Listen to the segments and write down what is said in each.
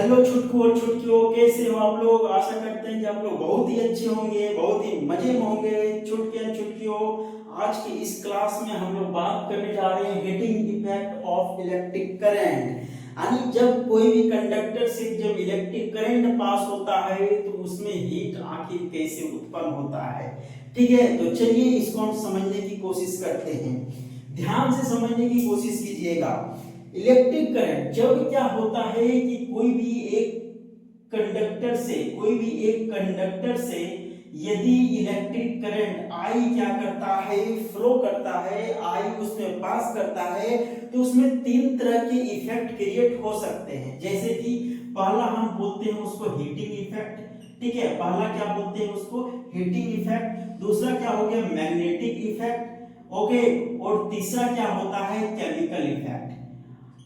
Hello छुटकू और छुटकियों, कैसे हो आप लोग। आशा करते हैं कि आप लोग बहुत ही अच्छे होंगे, बहुत ही मजे में होंगे। छुटके और छुटकियों, आज की इस क्लास में हम लोग बात करने जा रहे हैं heating effect of electric current. यानी जब कोई भी कंडक्टर से जब इलेक्ट्रिक करंट पास होता है तो उसमें हीट आखिर कैसे उत्पन्न होता है। ठीक है, तो चलिए इसको हम समझने की कोशिश करते हैं। ध्यान से समझने की कोशिश कीजिएगा। इलेक्ट्रिक करंट जब क्या होता है कि कोई भी एक कंडक्टर से यदि इलेक्ट्रिक करंट आई क्या करता है, फ्लो करता है, आई उसमें पास करता है, तो उसमें तीन तरह के इफेक्ट क्रिएट हो सकते हैं। जैसे कि पहला हम बोलते हैं उसको हीटिंग इफेक्ट। ठीक है, पहला क्या बोलते हैं उसको, हीटिंग इफेक्ट। दूसरा क्या हो गया, मैग्नेटिक इफेक्ट। ओके, और तीसरा क्या होता है, केमिकल इफेक्ट।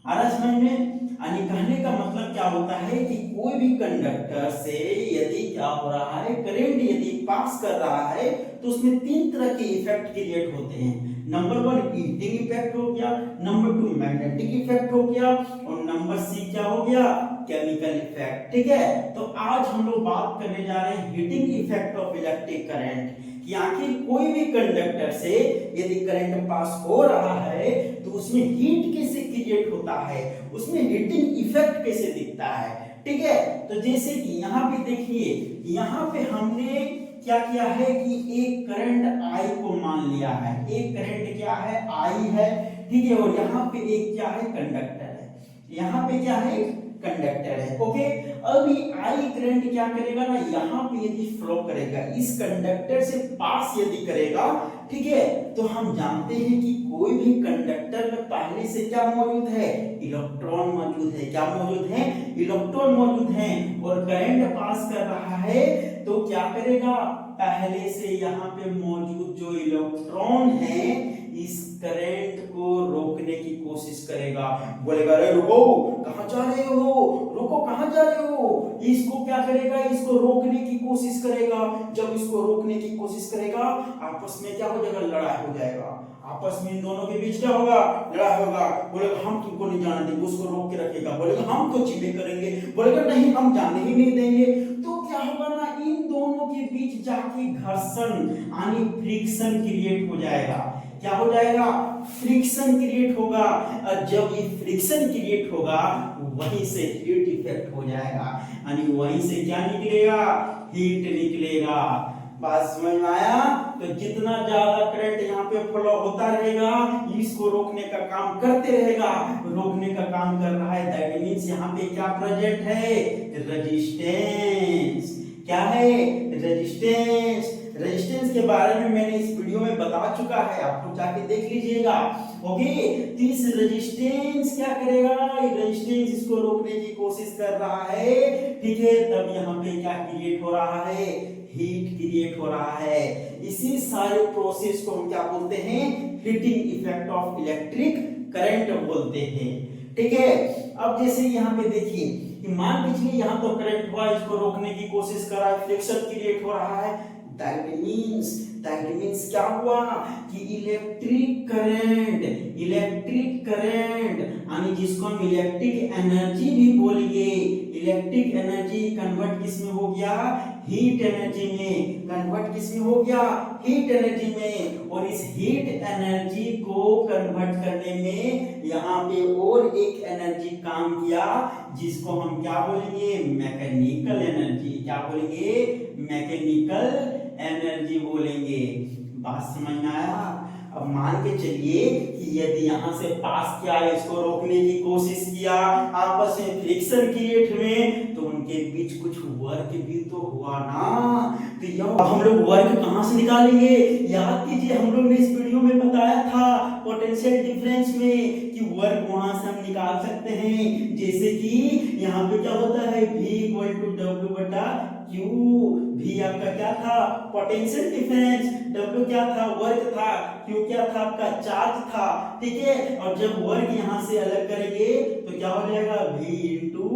समझ में यानी कहने का मतलब क्या होता है कि कोई भी कंडक्टर से यदि क्या हो रहा है, करंट यदि पास कर रहा है तो उसमें तीन तरह के इफेक्ट क्रिएट होते हैं। नंबर वन हीटिंग इफेक्ट हो गया, नंबर टू मैग्नेटिक इफेक्ट हो गया, और नंबर सी क्या हो गया, केमिकल इफेक्ट। ठीक है, तो आज हम लोग बात करने जा रहे हैं heating effect of electric current कि आखिर कोई भी कंडक्टर से यदि करंट पास हो रहा है तो उसमें हीट कैसे क्रिएट होता है, उसमें हीटिंग इफेक्ट कैसे दिखता है। ठीक है, तो जैसे कि यहाँ पे देखिए, यहाँ पे हमने क्या किया है कि एक करंट आई को मान लिया है। एक करंट क्या है, आई है। ठीक है, और यहाँ पे एक क्या है, कंडक्टर है। यहाँ पे क्या है, कंडक्टर है। ओके, अब ये आई करंट क्या करेगा ना, यहाँ पे यदि फ्लो करेगा, इस कंडक्टर से पास यदि करेगा, ठीक है, तो हम जानते हैं कि कोई भी कंडक्टर में पहले से क्या मौजूद है, इलेक्ट्रॉन मौजूद है। क्या मौजूद है, इलेक्ट्रॉन मौजूद है। और करंट पास कर रहा है तो क्या करेगा, पहले से यहाँ पे मौजूद जो इलेक्ट्रॉन है इस करंट को रोकने की कोशिश करेगा। बोलेगा अरे रुको, कहां जा रहे हो, रुको कहां जा रहे हो। इसको क्या करेगा, इसको रोकने की कोशिश करेगा। जब इसको रोकने की कोशिश करेगा, आपस में क्या हो जाएगा, लड़ाई हो जाएगा। आपस में इन दोनों के बीच क्या होगा, लड़ाई होगा। बोलेगा हम तुमको नहीं जाने देंगे, उसको रोक के रखेगा। बोलेगा हम तो चीजें करेंगे, बोलेगा नहीं हम जाने ही नहीं देंगे। तो क्या होगा ना, इन दोनों के बीच जाके घर्षण यानी फ्रिक्शन क्रिएट हो जाएगा। क्या हो जाएगा, फ्रिक्शन क्रिएट होगा। और जब ये फ्रिक्शन क्रिएट होगा वहीं से हीट इफेक्ट हो जाएगा, यानी वहीं से क्या निकलेगा, हीट निकलेगा। बात समझ में आया। तो जितना ज्यादा करंट यहाँ पे फ्लो होता रहेगा, इसको रोकने का काम करते रहेगा। रोकने का काम कर रहा है, दैट मींस यहाँ पे क्या प्रेजेंट है, रेजिस्टेंस। क्या है, रेजिस्टेंस। रेजिस्टेंस के बारे में मैंने इस वीडियो में बता चुका है, आपको जाके देख लीजिएगा। ओके, तो इस रेजिस्टेंस क्या करेगा, रेजिस्टेंस इसको रोकने की कोशिश कर रहा है। ठीक है, तब यहाँ पे क्या क्रिएट हो रहा है, हीट क्रिएट हो रहा है। इसी सारे प्रोसेस को हम क्या बोलते हैं, heating effect of electric current बोलते हैं। ठीक है, अब जैसे यहाँ पे देखिए कि मान लीजिए यहाँ तो करंट हुआ, इसको रोकने की कोशिश कर रहा है, फ्रिक्शन क्रिएट हो रहा है। दैट मींस क्या हुआ कि इलेक्ट्रिक करंट यानी जिसको हम इलेक्ट्रिक एनर्जी भी बोलेंगे, इलेक्ट्रिक एनर्जी कन्वर्ट किस में हो गया, हीट एनर्जी में। कन्वर्ट किस में हो गया, हीट एनर्जी में। और इस हीट एनर्जी को कन्वर्ट करने में यहाँ पे और एक एनर्जी काम किया, जिसको हम क्या बोलेंगे, मैकेनिकल एनर्जी। क्या बोलेंगे, मैकेनिकल एनर्जी बोलेंगे। बात समझ में आया। अब मान के चलिए कि यदि यहाँ से पास किया, इसको रोकने की कोशिश किया, आपस में फ्रिक्शन क्रिएट हुए, तो उनके बीच कुछ वर्क भी तो हुआ ना। तो यह हम लोग वर्क कहाँ से निकालेंगे, याद कीजिए हम लोग ने इस वीडियो में बताया था पोटेंशियल डिफरेंस में कि वर्क वहां से हम निकाल सकते हैं। जैसे कि यहाँ पे क्या होता है, V = W बटा Q। V आपका क्या था, पोटेंशियल डिफरेंस। W क्या था, वर्क था। Q क्या था, आपका चार्ज था। ठीक है, और जब वर्क यहाँ से अलग करेंगे तो क्या हो जाएगा, V ×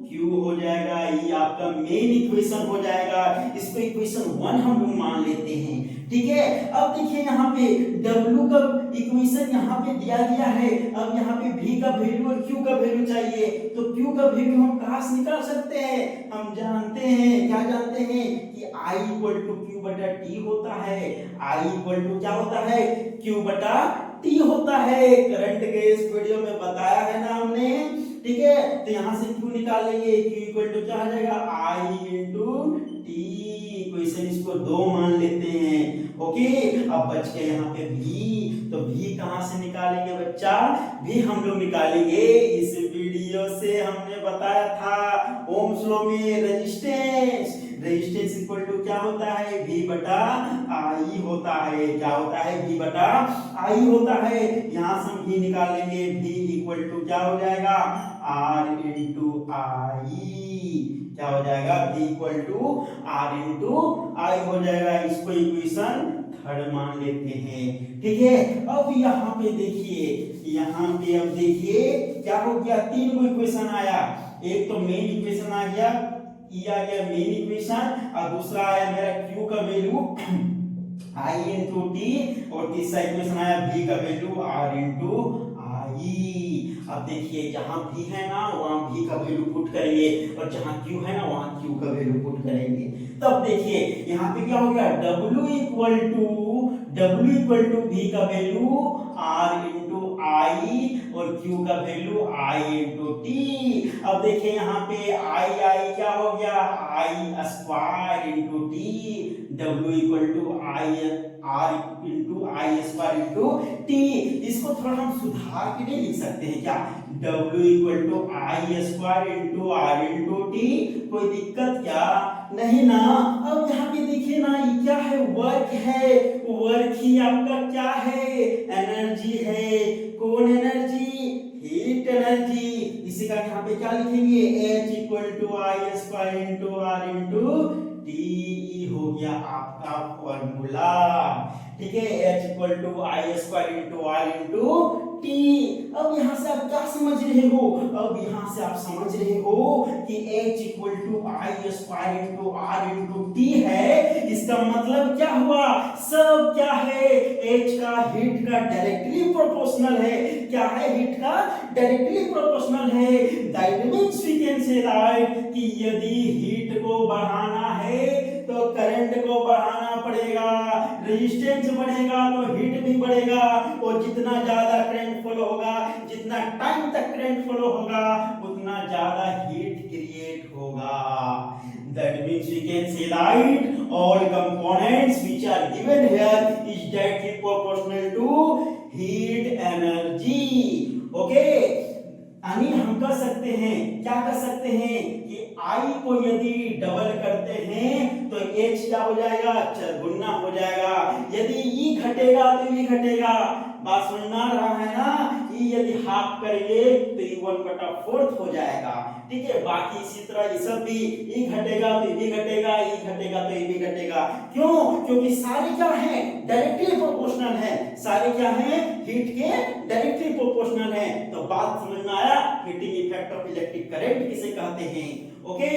Q Q हो जाएगा, ये आपका मेन इक्वेशन हो जाएगा। इसको इक्वेशन 1 हम लोग मान लेते हैं, ठीक है। अब देखिए यहाँ पे W का इक्वेशन यहाँ पे दिया गया है। अब यहाँ पे V का वैल्यू और Q का वैल्यू चाहिए, तो Q का वैल्यू हम कहाँ से निकाल सकते हैं? हम जानते हैं, क्या जानते हैं कि I इक्वल टू Q बटा T होता है। I इक्वल टू क्या होता है? Q बटा T होता है। करंट के इस वीडियो में बताया है ना हमने, ठीक है। तो यहाँ से Q निकाल लेंगे, Q इक्वल टू क्या आ जाएगा? I into T। इक्वेशन इसको 2 मान लेते हैं, ओके। अब बच गए यहाँ पे V, तो V कहाँ से निकालेंगे बच्चा? V हम लोग निकालेंगे, इस वीडियो से हमने बताया था ओम्स लॉ में रेजिस्टेंस इक्वल टू क्या होता है? V बटा I होता है। क्या होता है? V बटा I होता है। यहाँ से हम V निकाल लेंगे, V इक्वल टू क्या हो जाएगा? R into I। क्या हो जाएगा? V equal to R into I हो जाएगा। इसको इक्वेशन 3 मान लेते हैं, ठीक है। अब यहाँ पे देखिए, यहाँ पे अब देखिए क्या हो गया? 3 को इक्वेशन आया। एक तो मेन इक्वेशन आ गया, E आ गया मेन इक्वेशन, और दूसरा आया मेरा Q का वैल्यू I इंटू T, और तीसरा इक्वेशन आया V का वैल्यू R इंटू I। अब देखिए जहां V है ना वहां V का वैल्यू पुट करेंगे, और जहां Q है ना वहां Q का वैल्यू पुट करेंगे। तब देखिए यहाँ पे क्या हो गया? W इक्वल टू V का वैल्यू R इंटू I, और Q का वैल्यू I इंटू T। अब देखिए यहाँ पे I क्या हो गया? I square into T। W equal to R into I square into T। इसको थोड़ा हम सुधार के लिए लिख सकते हैं, क्या? W equal to I square into R into T। कोई दिक्कत क्या? नहीं ना। अब यहाँ पे देखिए ना, ये क्या है? वर्क है। वर्क ही आपका क्या है? एनर्जी है। कौन एनर्जी? Heat energy. इसी का यहाँ पे क्या लिखेंगे? H equal to I square into R into T हो गया आपका फॉर्मूला, ठीक है। H equal to I square into R into T। अब यहाँ से आप क्या समझ रहे हो? अब यहाँ से आप समझ रहे हो कि H equal to I square into R into T है। इसका मतलब क्या हुआ? सब क्या है? H का हीट का डायरेक्टली प्रोपोर्शनल है। क्या है? हीट का डायरेक्टली प्रोपोर्शनल है। That means we can say that कि यदि हीट को बढ़ाना है तो करंट को बढ़ाना पड़ेगा, रेजिस्टेंस बढ़ेगा तो हीट भी बढ़ेगा, और जितना ज्यादा करंट फ्लो होगा, जितना टाइम तक करंट फ्लो होगा, उतना ज्यादा हीट क्रिएट होगा। That means we can say that all components which are given here is directly proportional to heat energy. Okay? यानी हम कह सकते हैं, क्या कह सकते हैं कि I को यदि डबल करते हैं तो H क्या हो जाएगा? चरगुना हो जाएगा। यदि E घटेगा तो E घटेगा। बात समझ में आ रहा है ना? E यदि हाफ करेंगे तो E 1/4 हो जाएगा, ठीक है। बाकी इसी तरह ये सब भी, E घटेगा तो E भी घटेगा, E घटेगा तो E भी घटेगा। क्यों? क्योंकि सारे क्या है? डायरेक्टली प्रोपोर्शनल है। सारे क्या है? हीट के डायरेक्टली प्रोपोर्शनल है। तो बात समझ में आया? Heating effect of electric current किसे कहते हैं, ओके।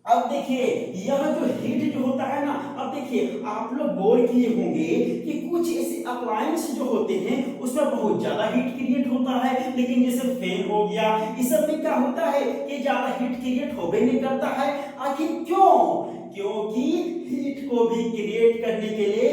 अब देखिए यह जो हीट जो होता है ना, अब देखिए आप लोग गौर किए होंगे कि कुछ ऐसे अप्लायंस जो होते हैं उसमें बहुत ज्यादा हीट क्रिएट होता है, लेकिन जैसे फैन हो गया, इस सब में क्या होता है कि ज्यादा हीट क्रिएट होबे नहीं करता है। आखिर क्यों? क्योंकि हीट को भी क्रिएट करने के लिए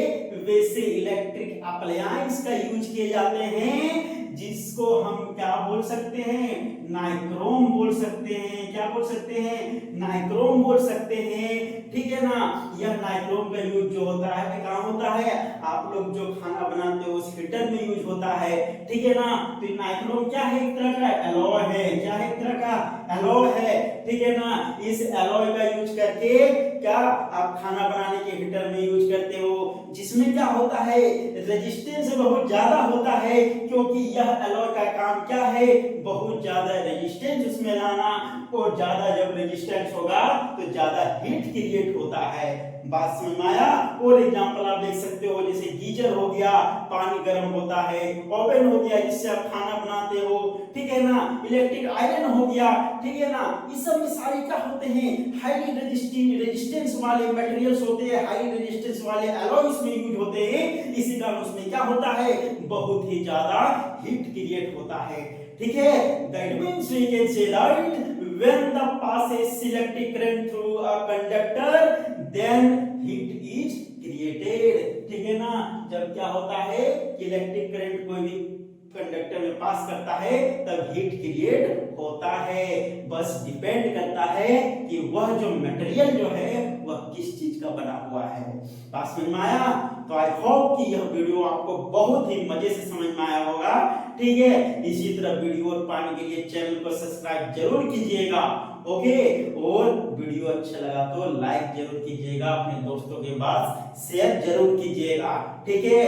वैसे इलेक्ट्रिक अप्लायंस का यूज किए जाते हैं जिसको हम क्या बोल सकते हैं? नाइक्रोम बोल सकते हैं। क्या बोल सकते हैं? नाइक्रोम बोल सकते हैं, ठीक है ना। यह नाइक्रोम का यूज जो होता है कहाँ होता है? आप लोग जो खाना बनाते हो उस हीटर में यूज होता है, ठीक है ना। तो नाइक्रोम क्या है? एक तरह का एलॉय है। क्या है? एक तरह का एलॉय है, ठीक है ना। इस एलॉय का यूज करके क्या आप खाना बनाने के हीटर में यूज करते हो, जिसमें क्या होता है? रेजिस्टेंस बहुत ज्यादा होता है, क्योंकि यह यह एलॉय का काम क्या है, बहुत ज्यादा रेजिस्टेंस उसमें लाना, और ज्यादा जब रेजिस्टेंस होगा तो ज्यादा हीट क्रिएट होता है। बात समझ में आया? और एग्जांपल आप देख सकते हो, जैसे गीजर हो गया, पानी गर्म होता है, ओवन हो गया जिससे आप खाना बनाते हो, ठीक है ना, इलेक्ट्रिक आयरन हो गया, ठीक है ना, इस सब में सारे क्या होते हैं, हाईली रेजिस्टेंस वाले मटेरियल्स होते हैं, हाई रेजिस्टेंस वाले एलॉयज में यूज होते हैं। इसी कारण उसमें क्या होता है, बहुत ही ज्यादा हीट क्रिएट होता है, ठीक है। That means we can say that when the passes electric current through a conductor then heat is created, ठीक है ना। जब क्या होता है कि इलेक्ट्रिक करंट कोई भी कंडक्टर में पास करता है तब हीट क्रिएट होता है। बस डिपेंड करता है कि वह जो मटेरियल जो है वह किस चीज का बना हुआ है। बात समझ में आया? तो आई होप कि यह वीडियो आपको बहुत ही मजे से समझ में आया होगा, ठीक है। इसी तरह वीडियो पाने के लिए चैनल को सब्सक्राइब जरूर कीजिएगा, ओके। और वीडियो अच्छा लगा तो लाइक जरूर कीजिएगा, अपने दोस्तों के पास शेयर जरूर कीजिएगा, ठीक है।